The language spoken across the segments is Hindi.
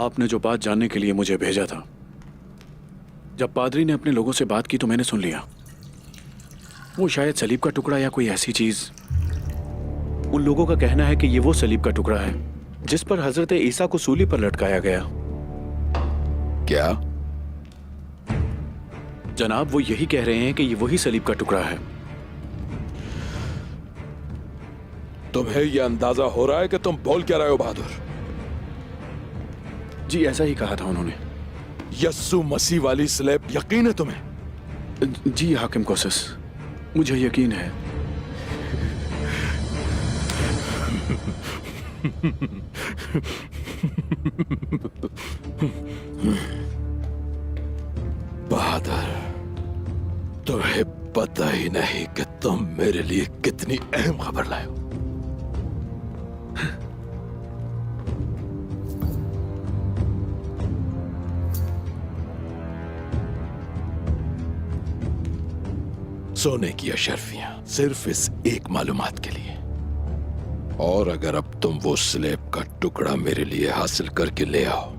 आपने जो बात जानने के लिए मुझे भेजा था, जब पादरी ने अपने लोगों से बात की तो मैंने सुन लिया। वो शायद सलीब का टुकड़ा या कोई ऐसी चीज। उन लोगों का कहना है कि ये वो सलीब का टुकड़ा है जिस पर हजरत ईसा को सूली पर लटकाया गया। क्या जनाब, वो यही कह रहे हैं कि ये वही सलीब का टुकड़ा है। तुम्हें यह अंदाजा हो रहा है कि तुम बोल क्या रहे हो बहादुर? जी, ऐसा ही कहा था उन्होंने। यस्सु मसीह वाली स्लेब यकीन है तुम्हें? जी हाकिम कोसस, मुझे यकीन है। बहादुर, तुम्हें पता ही नहीं कि तुम मेरे लिए कितनी अहम खबर लाए हो। सोने की अशर्फियां सिर्फ इस एक मालूमात के लिए। और अगर अब तुम वो स्लेब का टुकड़ा मेरे लिए हासिल करके ले आओ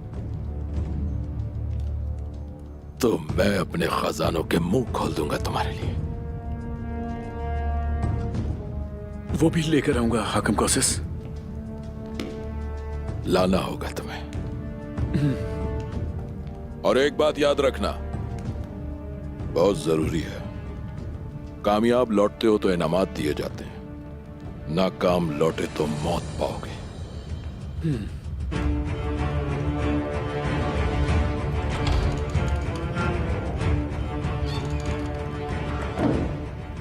तो मैं अपने खजानों के मुंह खोल दूंगा तुम्हारे लिए। वो भी लेकर आऊंगा हाकिम कोसस। लाना होगा तुम्हें। और एक बात याद रखना, बहुत जरूरी है। कामयाब लौटते हो तो इनामात दिए जाते हैं, नाकाम लौटे तो मौत पाओगे।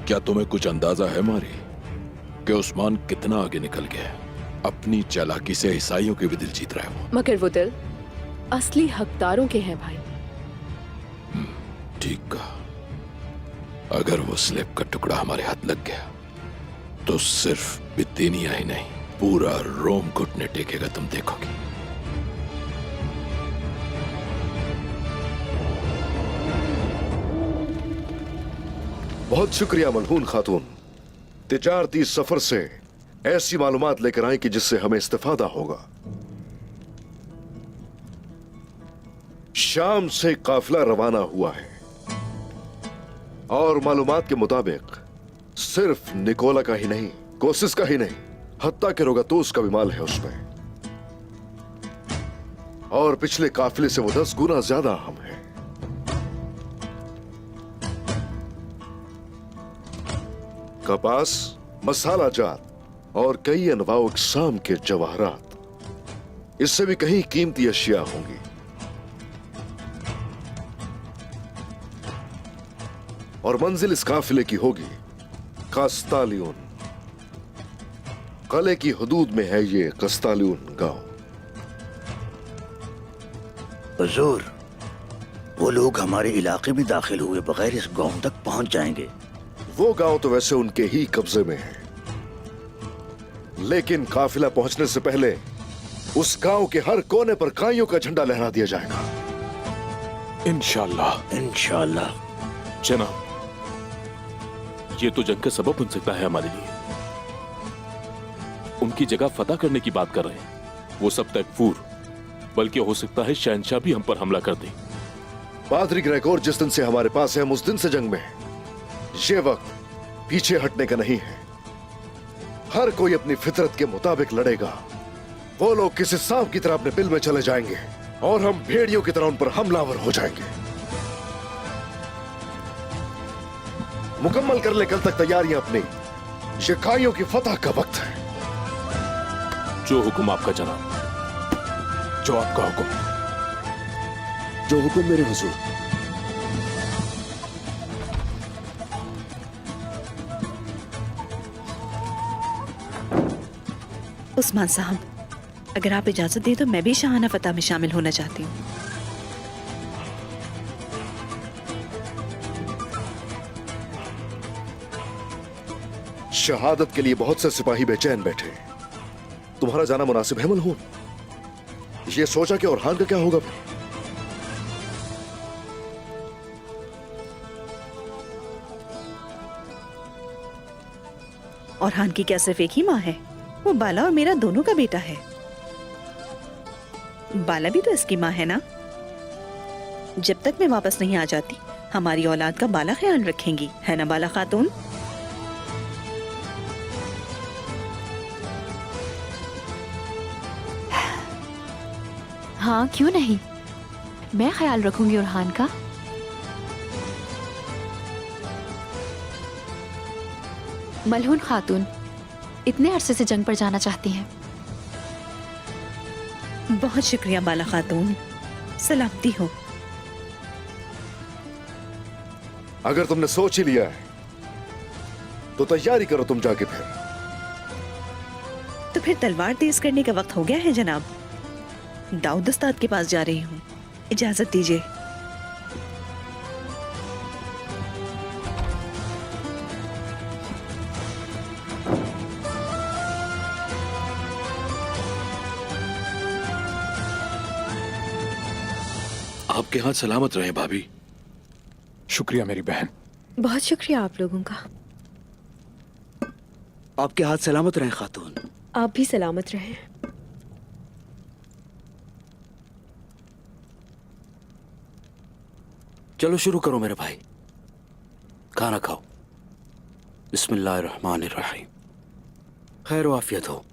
क्या तुम्हें कुछ अंदाजा है मारी कि उस्मान कितना आगे निकल गया? अपनी चालाकी से ईसाइयों के भी दिल जीत रहा है वो। मगर वो दिल असली हकदारों के हैं भाई। ठीक कहा। अगर वो स्लेब का टुकड़ा हमारे हाथ लग गया तो सिर्फ बितीनिया ही नहीं, पूरा रोम घुटने टेकेगा, तुम देखोगे। बहुत शुक्रिया मलहून खातून, तिजारती सफर से ऐसी मालूमात लेकर आई कि जिससे हमें इस्तिफादा होगा। शाम से काफिला रवाना हुआ है और मालूमात के मुताबिक सिर्फ निकोला का ही नहीं, कोसिस का ही नहीं, हत्ता के रोगातोस का भी माल है उसमें। और पिछले काफिले से वो 10 गुना ज्यादा अहम है। कपास, मसाला जात और कई अनवाओ इकसाम के जवाहरात, इससे भी कहीं कीमती अशिया होंगी। और मंजिल इस काफिले की होगी कस्तालियन। कले की हदूद में है ये कस्तालियन गांव। हुजूर, वो लोग हमारे इलाके में दाखिल हुए बगैर इस गांव तक पहुंच जाएंगे। वो गांव तो वैसे उनके ही कब्जे में है, लेकिन काफिला पहुंचने से पहले उस गांव के हर कोने पर काइयों का झंडा लहरा दिया जाएगा। इंशाअल्लाह। इंशाअल्लाह। जनाब, ये तो जंग का सबब बन सकता है हमारे लिए। उनकी जगह फतह करने की बात कर रहे हैं। वो सब तकफूर, बल्कि हो सकता है शहंशाह भी हम पर हमला कर दे। पादरी ग्रेगोर जिस दिन से हमारे पास है, हम उस दिन से जंग में है। ये वक्त पीछे हटने का नहीं है। हर कोई अपनी फितरत के मुताबिक लड़ेगा। वो लोग किसी सांप की तरह अपने बिल में चले जाएंगे और हम भेड़ियों की तरह उन पर हमलावर हो जाएंगे। मुकम्मल कर ले कल तक तैयारियां अपनी। ये काइयों की फतह का वक्त है। जो हुक्म आपका जनाब। जो आपका हुक्म। जो हुक्म मेरे हुजूर। उस्मान साहब, अगर आप इजाजत दें तो मैं भी शाहाना फतह में शामिल होना चाहती हूँ। शहादत के लिए बहुत से सिपाही बेचैन बैठे। तुम्हारा जाना मुनासिब है मलहून? ये सोचा कि औरहान का क्या होगा फिर? औरहान की क्या सिर्फ एक ही माँ है? वो बाला और मेरा दोनों का बेटा है। बाला भी तो इसकी माँ है ना। जब तक मैं वापस नहीं आ जाती हमारी औलाद का बाला ख्याल रखेंगी, है ना बाला खातून? हाँ, क्यों नहीं, मैं ख्याल रखूंगी उरहान का। मलहून खातून इतने अरसे से जंग पर जाना चाहती हैं। बहुत शुक्रिया बाला खातून, सलामती हो। अगर तुमने सोच ही लिया है तो तैयारी करो तुम जाके फिर। तो फिर तलवार तेज करने का वक्त हो गया है जनाब। दाऊद उस्ताद के पास जा रही हूँ, इजाजत दीजिए। आपके हाथ सलामत रहे भाभी। शुक्रिया मेरी बहन। बहुत शुक्रिया आप लोगों का। आपके हाथ सलामत रहे खातून। आप भी सलामत रहें। चलो शुरू करो मेरे भाई, खाना खाओ। बिस्मिल्लाहिर्रहमानिर्रहीम। खैर आफियत हो।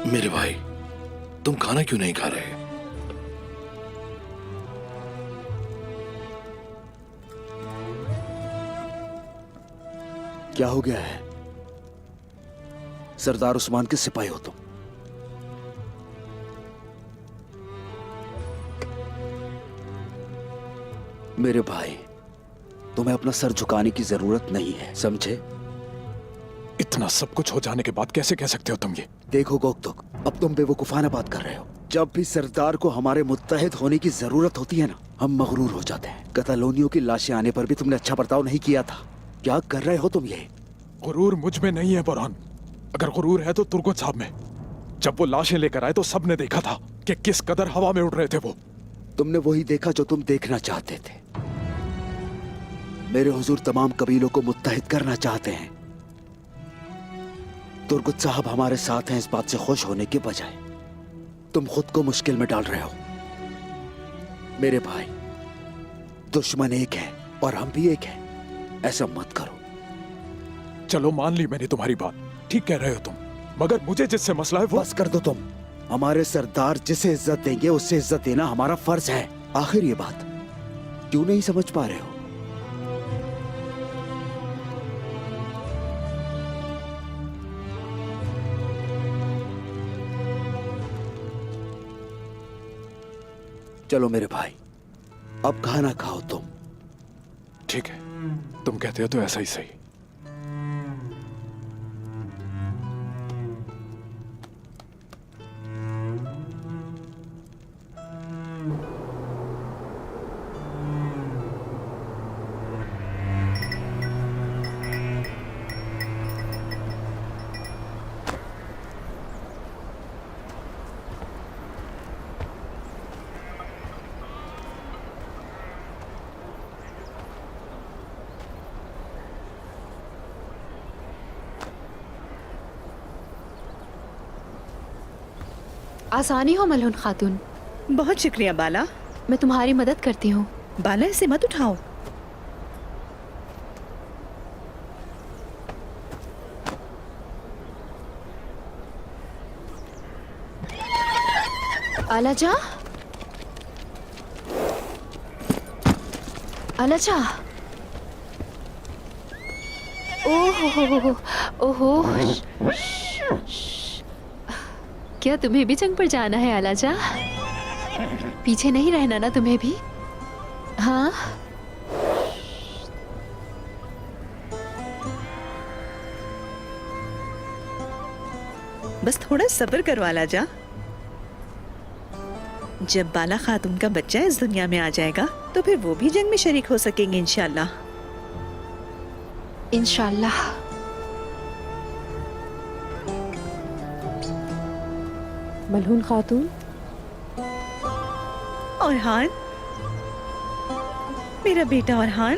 मेरे भाई, तुम खाना क्यों नहीं खा रहे? क्या हो गया है? सरदार उस्मान के सिपाही हो तुम। मेरे भाई, तुम्हें अपना सर झुकाने की जरूरत नहीं है, समझे? इतना सब कुछ हो जाने के बाद कैसे कह सकते हो तुम ये? देखो गोकतुक, अब तुम बेवकूफाना बात कर रहे हो। जब भी सरदार को हमारे मुत्तहिद होने की जरूरत होती है ना, हम मगरूर हो जाते हैं। कतालोनियों की लाशें आने पर भी तुमने अच्छा बर्ताव नहीं किया था। क्या कर रहे हो तुम ये? गुरूर मुझ में नहीं है बुरहान। अगर गुरूर है तो तुर्गुत साहब में। जब वो लाशें लेकर आए तो सबने देखा था कि किस कदर हवा में उड़ रहे थे वो। तुमने वही देखा जो तुम देखना चाहते थे। मेरे हुजूर तमाम कबीलों को मुत्तहिद करना चाहते हैं। तुर्गुत साहब हमारे साथ हैं, इस बात से खुश होने के बजाय तुम खुद को मुश्किल में डाल रहे हो। मेरे भाई, दुश्मन एक है और हम भी एक हैं। ऐसा मत करो। चलो मान ली मैंने तुम्हारी बात, ठीक कह रहे हो तुम, मगर मुझे जिससे मसला है वो। बस कर दो तुम। हमारे सरदार जिसे इज्जत देंगे उससे इज्जत देना हमारा फर्ज है। आखिर ये बात क्यों नहीं समझ पा रहे हो? चलो मेरे भाई, अब खाना खाओ तुम। ठीक है, तुम कहते हो तो ऐसा ही सही। आसानी हो मलहून खातून, बहुत शुक्रिया बाला। मैं तुम्हारी मदद करती हूँ। बाला इसे मत उठाओ। आलाजा, आलाजा। ओहो ओहो, क्या तुम्हें भी जंग पर जाना है आलाजा? पीछे नहीं रहना ना तुम्हें भी? हाँ। बस थोड़ा सब्र करवा ला जा। जब बाला खातून का बच्चा इस दुनिया में आ जाएगा तो फिर वो भी जंग में शरीक हो सकेंगे इंशाल्लाह। इंशाल्लाह। मलहून खातून, औरहान, मेरा बेटा औरहान,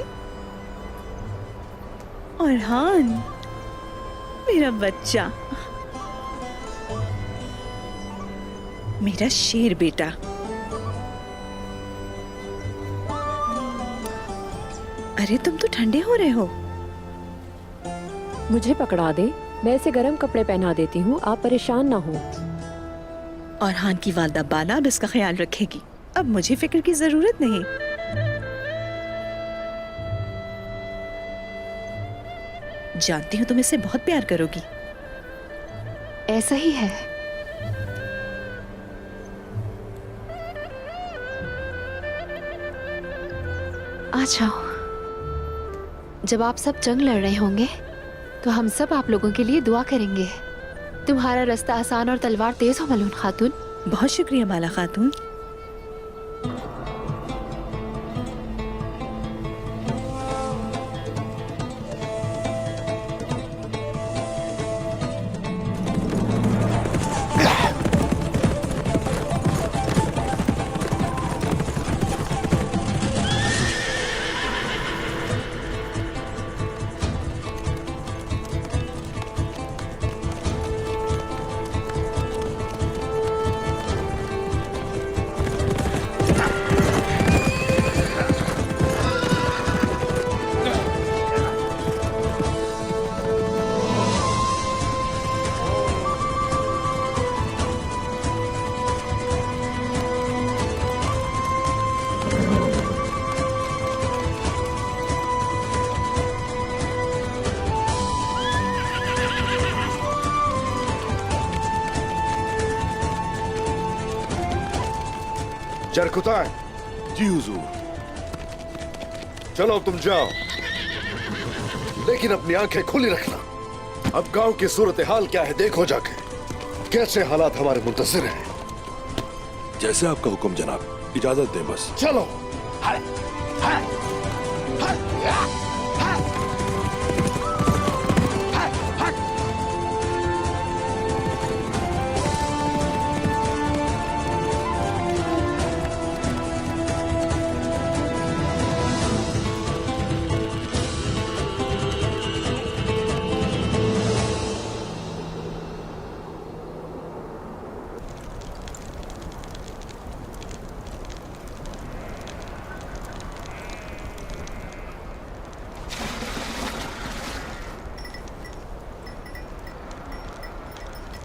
औरहान, मेरा बच्चा, मेरा शेर बेटा। अरे तुम तो ठंडे हो रहे हो। मुझे पकड़ा दे, मैं इसे गर्म कपड़े पहना देती हूँ, आप परेशान ना हो। औरहान की वालदा बाला अब इसका ख्याल रखेगी, अब मुझे फिक्र की जरूरत नहीं। जानती हूँ तुम इससे बहुत प्यार करोगी। ऐसा ही है। आ जाओ। जब आप सब जंग लड़ रहे होंगे तो हम सब आप लोगों के लिए दुआ करेंगे। तुम्हारा रास्ता आसान और तलवार तेज हो मलून खातून। बहुत शुक्रिया बाला खातून। जरकुताय, जी हुजूर। चलो अब तुम जाओ, लेकिन अपनी आंखें खुली रखना। अब गांव की सूरत हाल क्या है देखो जाके, कैसे हालात हमारे मुंतजिर हैं। जैसे आपका हुक्म जनाब, इजाजत दें बस। चलो।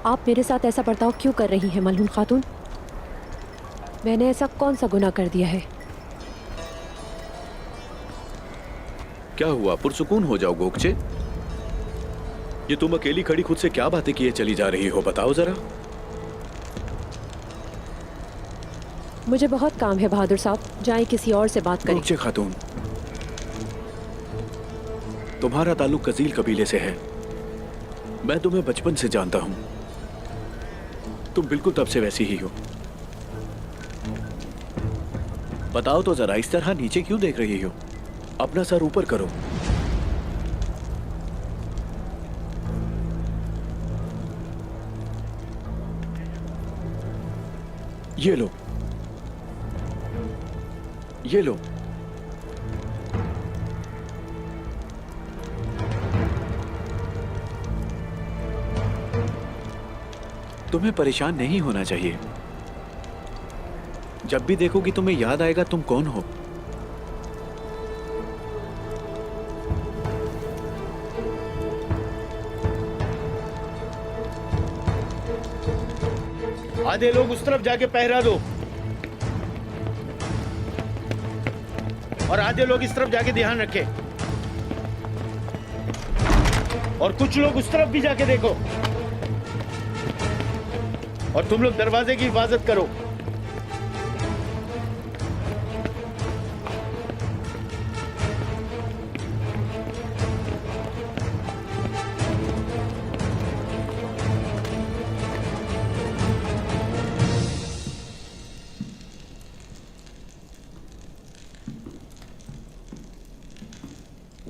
आप मेरे साथ ऐसा बर्ताव क्यों कर रही हैं मलहून खातून? मैंने ऐसा कौन सा गुनाह कर दिया है? क्या हुआ? पुरसुकून हो जाओ गोगचे। ये तुम अकेली खड़ी खुद से क्या बातें किए चली जा रही हो, बताओ जरा। मुझे बहुत काम है बहादुर साहब, जाएं किसी और से बात करें। गोगचे खातून, तुम्हारा ताल्लुक कजील कबीले से है। मैं तुम्हें बचपन से जानता हूं, तुम बिल्कुल तब से वैसी ही हो। बताओ तो जरा, इस तरह नीचे क्यों देख रही हो? अपना सर ऊपर करो। ये लो, ये लो। तुम्हें परेशान नहीं होना चाहिए। जब भी देखोगी तुम्हें याद आएगा तुम कौन हो। आधे लोग उस तरफ जाके पहरा दो और आधे लोग इस तरफ जाके ध्यान रखें, और कुछ लोग उस तरफ भी जाके देखो, और तुम लोग दरवाजे की हिफाजत करो।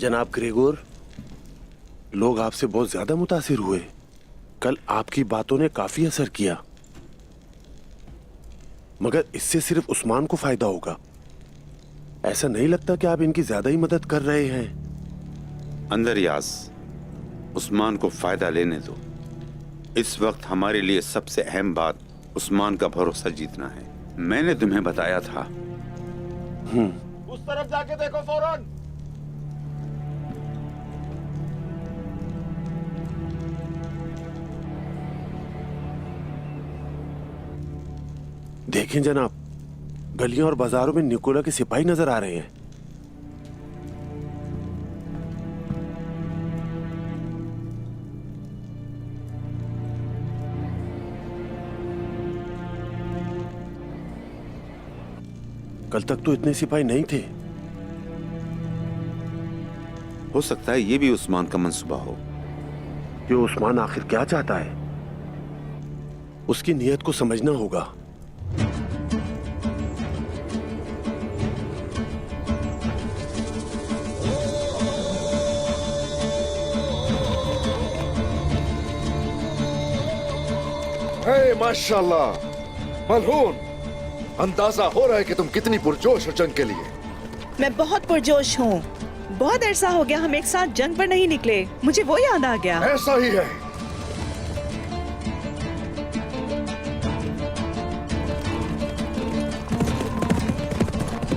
जनाब ग्रेगोर, लोग आपसे बहुत ज्यादा मुतासिर हुए। कल आपकी बातों ने काफी असर किया, मगर इससे सिर्फ उस्मान को फायदा होगा। ऐसा नहीं लगता कि आप इनकी ज्यादा ही मदद कर रहे हैं? अंदर यास, उस्मान को फायदा लेने दो। इस वक्त हमारे लिए सबसे अहम बात उस्मान का भरोसा जीतना है। मैंने तुम्हें बताया था। उस तरफ जाके देखो फौरन। देखें जनाब, गलियों और बाजारों में निकोला के सिपाही नजर आ रहे हैं। कल तक तो इतने सिपाही नहीं थे। हो सकता है ये भी उस्मान का मंसूबा हो। ये उस्मान आखिर क्या चाहता है? उसकी नीयत को समझना होगा। हे माशाल्लाह मलहून, अंदाजा हो रहा है कि तुम कितनी पुरजोश हो जंग के लिए। मैं बहुत पुरजोश हूँ। बहुत अरसा हो गया हम एक साथ जंग पर नहीं निकले। मुझे वो याद आ गया। ऐसा ही है।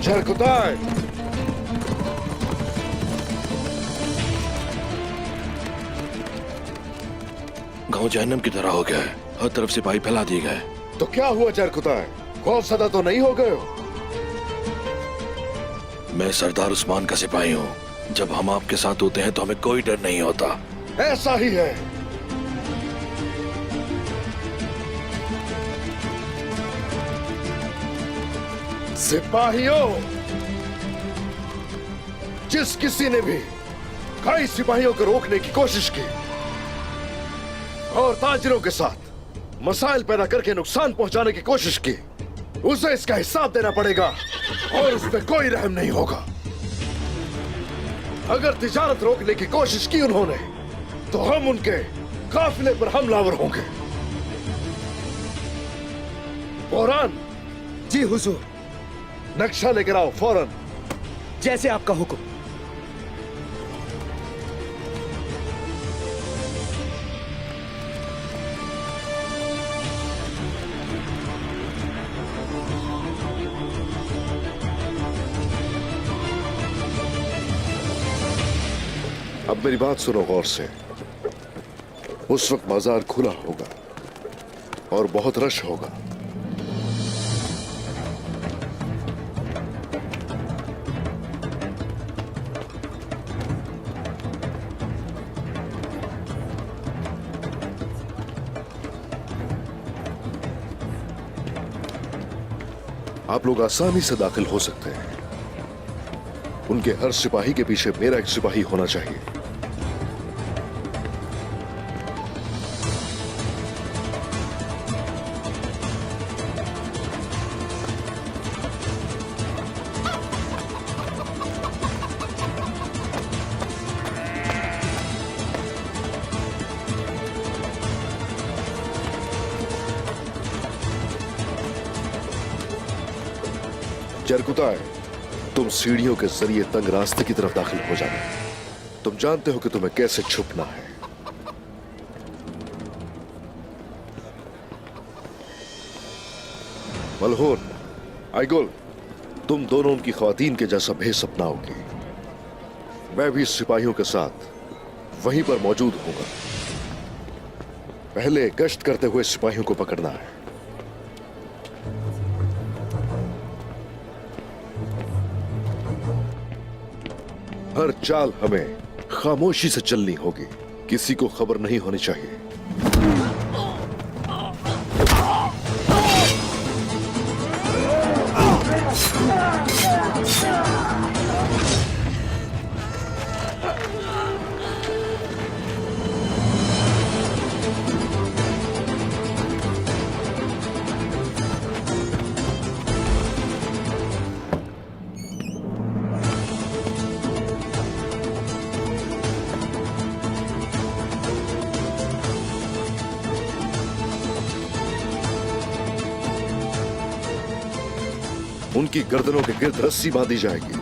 जरकुताय, गांव जहन्नम की तरह हो गया है। हर तरफ सिपाही फैला दिए गए। तो क्या हुआ जरकुताय? खौफसदा तो नहीं हो गए हो? मैं सरदार उस्मान का सिपाही हूँ। जब हम आपके साथ होते हैं तो हमें कोई डर नहीं होता। ऐसा ही है। सिपाहियों, जिस किसी ने भी कई सिपाहियों को रोकने की कोशिश की और ताजिरों के साथ मसाइल पैदा करके नुकसान पहुंचाने की कोशिश की, उसे इसका हिसाब देना पड़ेगा और उस पर कोई रहम नहीं होगा। अगर तिजारत रोकने की कोशिश की उन्होंने, तो हम उनके काफिले पर हमलावर होंगे। फौरन। जी हुजूर। नक्शा लेकर आओ फौरन। जैसे आपका हुक्म। अब मेरी बात सुनो गौर से। उस वक्त बाजार खुला होगा और बहुत रश होगा। आप लोग आसानी से दाखिल हो सकते हैं। उनके हर सिपाही के पीछे मेरा एक सिपाही होना चाहिए। जरकुताय, तुम सीढ़ियों के जरिए तंग रास्ते की तरफ दाखिल हो जाना। तुम जानते हो कि तुम्हें कैसे छुपना है। मलहून, आइगुल, तुम दोनों उनकी ख्वातीन के जैसा भेष अपनाओगी। मैं भी सिपाहियों के साथ वहीं पर मौजूद होऊंगा। पहले गश्त करते हुए सिपाहियों को पकड़ना है। हर चाल हमें खामोशी से चलनी होगी। किसी को खबर नहीं होनी चाहिए। उनकी गर्दनों के गिर्द रस्सी बांधी जाएगी।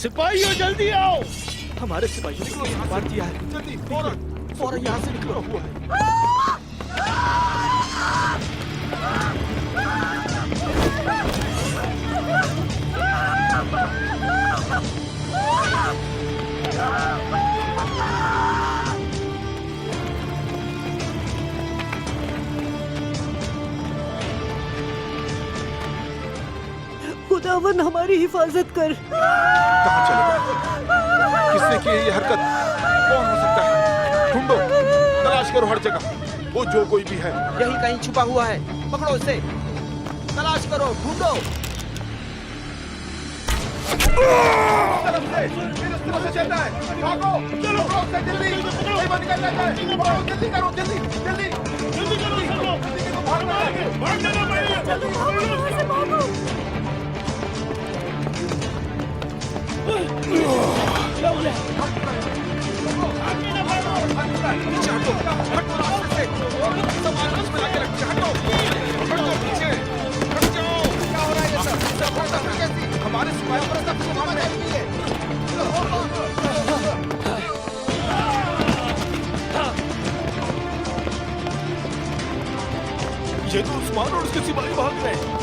सिपाहियों जल्दी आओ। हमारे सिपाहियों ने कोई मार दिया है। जल्दी फौरन फौरन यहाँ से निकलो। हुआ है। खुदावन हमारी हिफाजत कर। कहाँ चले गए? किसने की है ये हरकत? कौन हो सकता है? ढूंढो, तलाश करो हर जगह। वो जो कोई भी है यही कहीं छुपा हुआ है। पकड़ो इसे। तलाश करो, ढूंढो। हमारे सिपाहियों पर सब कुछ मार रहे हैं। ये तो उस्मान और उसके सिपाही भाग रहे हैं।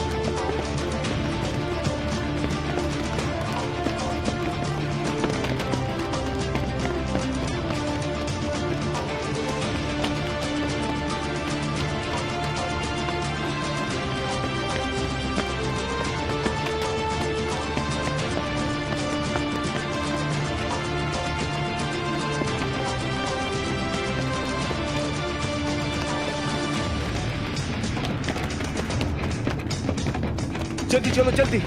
जल्दी चलो, जल्दी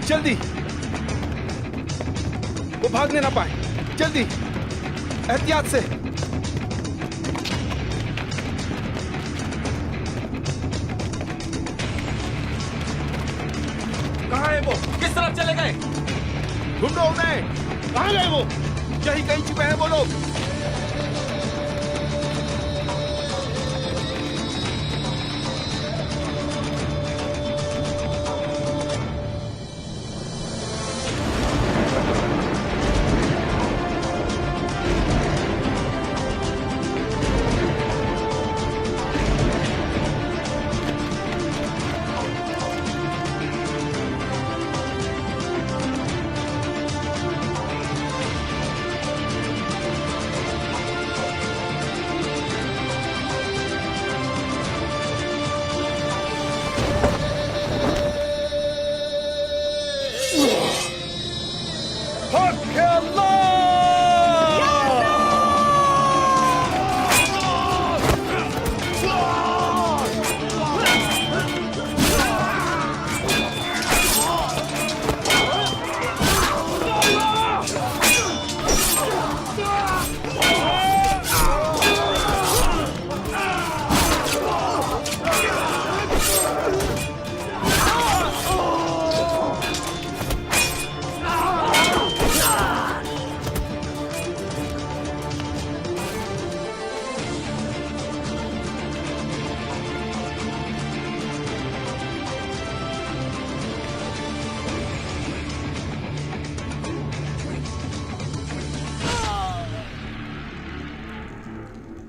जल्दी, वो भागने ना पाए। जल्दी एहतियात से। कहाँ है वो? किस तरफ चले गए? ढूंढो उन्हें। कहाँ गए वो? यही कहीं छुपे हैं वो लोग।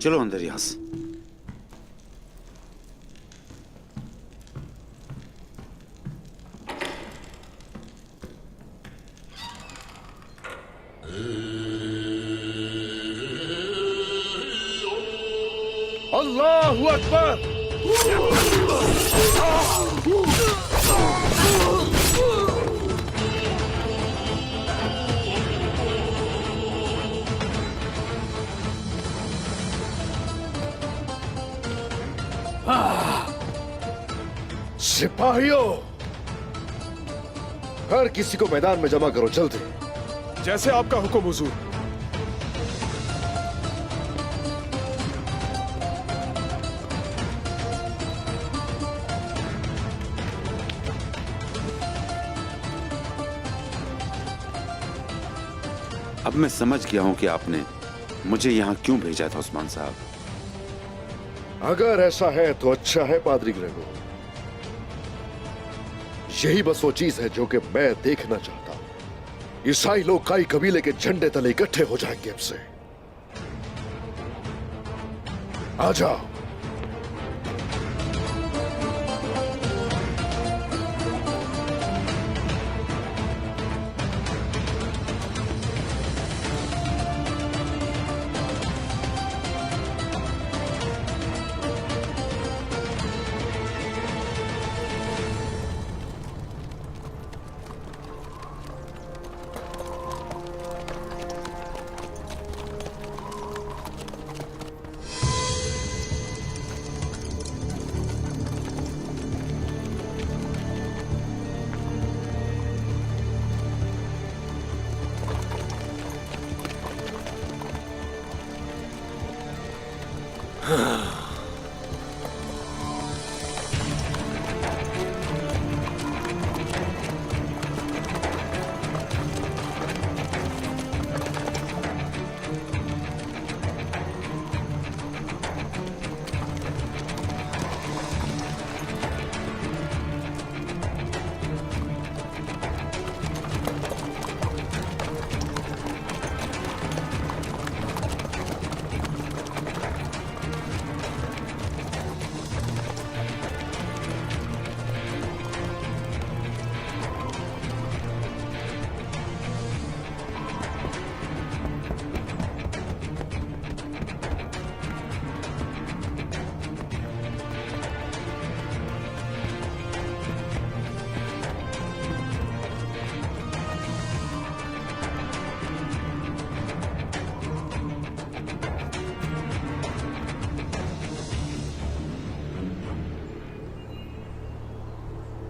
चलो अंदर यहां से। अल्लाहु अकबर। सिपाहियों, हर किसी को मैदान में जमा करो, जल्दी। जैसे आपका हुक्म हुजूर। अब मैं समझ गया हूं कि आपने मुझे यहां क्यों भेजा था उस्मान साहब। अगर ऐसा है तो अच्छा है पादरी ग्रेगोर। यही बस वो चीज है जो कि मैं देखना चाहता हूं। ईसाई लोग काई कबीले के झंडे तले इकट्ठे हो जाएंगे। अब से आ जाओ।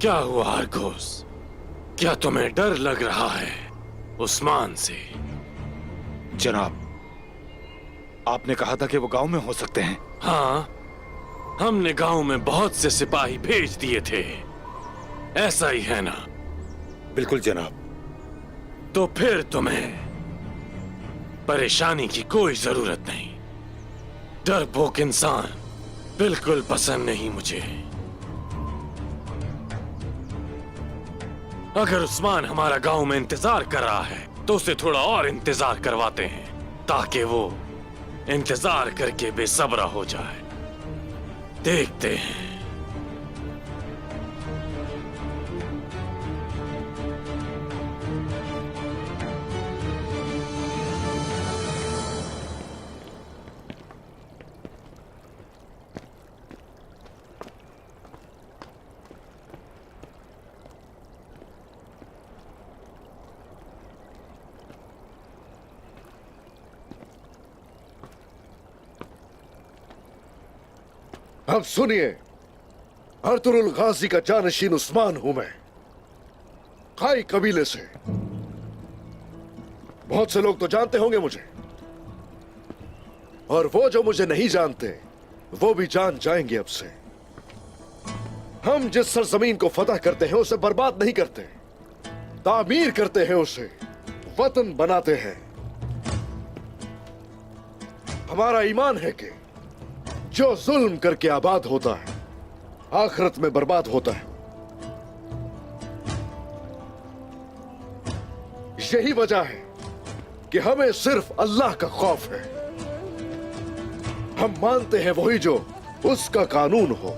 क्या हुआ आर्गोस? क्या तुम्हें डर लग रहा है उस्मान से? जनाब, आपने कहा था कि वो गांव में हो सकते हैं। हाँ, हमने गांव में बहुत से सिपाही भेज दिए थे। ऐसा ही है ना? बिल्कुल जनाब। तो फिर तुम्हें परेशानी की कोई जरूरत नहीं। डरपोक इंसान बिल्कुल पसंद नहीं मुझे। अगर उस्मान हमारा गांव में इंतजार कर रहा है तो उसे थोड़ा और इंतजार करवाते हैं ताकि वो इंतजार करके बेसब्रा हो जाए। देखते हैं। अब सुनिए, अर्तुरुल गाजी का जानशीन उस्मान हूं मैं, काई कबीले से। बहुत से लोग तो जानते होंगे मुझे, और वो जो मुझे नहीं जानते वो भी जान जाएंगे अब से। हम जिस सरजमीन को फतह करते हैं उसे बर्बाद नहीं करते, तामीर करते हैं, उसे वतन बनाते हैं। हमारा ईमान है कि जो जुल्म करके आबाद होता है आखिरत में बर्बाद होता है। यही वजह है कि हमें सिर्फ अल्लाह का खौफ है। हम मानते हैं वही जो उसका कानून हो।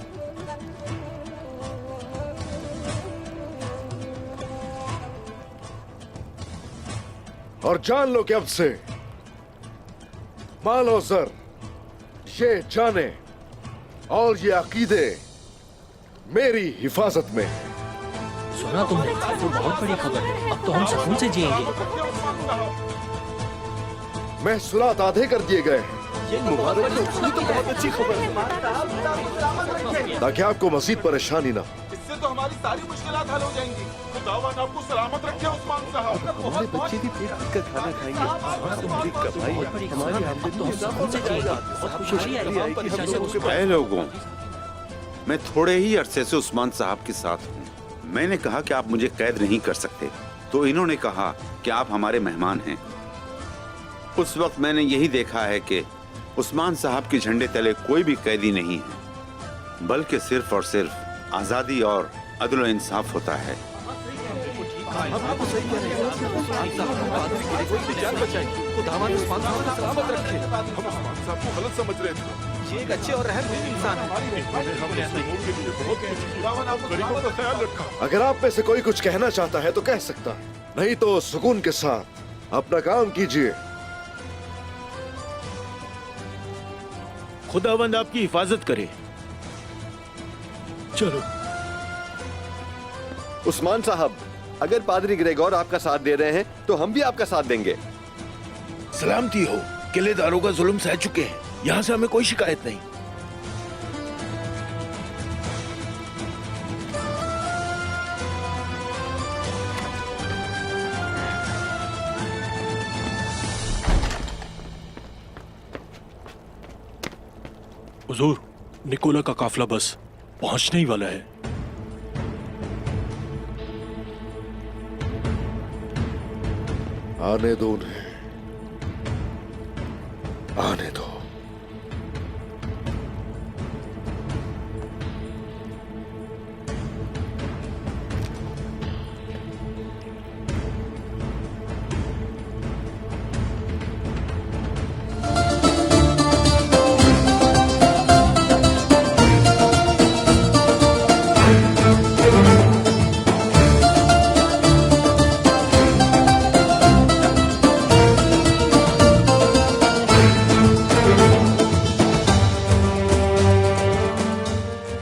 और जान लो कि अब से माल और जर, ये जाने और ये अकीदे मेरी हिफाजत में है। सुना तुमने, वो बहुत बड़ी खबर है। अब तो हम सुकून से जिएंगे। मैं सुलात आधे कर दिए गए हैं ये मुबारक हो, ये तो बहुत अच्छी खबर है। ताकि आपको मजीद परेशानी ना हो। इससे तो हमारी सारी मुश्किलात हल हो जाएंगी। खुदावन आपको सलामत रखे उस्मान साहब। हमारे बच्चे भी पेट भर कर खाना खाएंगे। तुम्हारी कमाई हमारी आमदनी तो हम सुकून से जिएंगे। बहुत खुशी आएगी हम। ऐ लोगों, मैं थोड़े ही अरसे से उस्मान साहब के साथ हूँ। मैंने कहा कि आप मुझे कैद नहीं कर सकते, तो इन्होंने कहा कि आप हमारे मेहमान हैं। उस वक्त मैंने यही देखा है कि उस्मान साहब के झंडे तले कोई भी कैदी नहीं है, बल्कि सिर्फ और सिर्फ आजादी और अदल इंसाफ होता है। आपको सही कह रहे हैं। जान बचाएंगे। खुदावन उस्मान साहब को सलामत रखे। हम उस्मान साहब को गलत समझ रहे थे। ये एक अच्छे और रहमदिल इंसान है। खुदावन आपको गरीबों का ख्याल रखा। अगर आप में से कोई कुछ कहना चाहता है तो कह सकता है, नहीं तो सुकून के साथ अपना काम कीजिए। खुदावंद आपकी हिफाजत करे। चलो। उस्मान साहब, अगर पादरी ग्रेगोर आपका साथ दे रहे हैं तो हम भी आपका साथ देंगे। सलामती हो, किलेदारों का जुल्म सह चुके हैं, यहाँ से हमें कोई शिकायत नहीं। हुजूर, निकोला का काफिला बस पहुंचने ही वाला है। आने दो उन्हें, आने दो।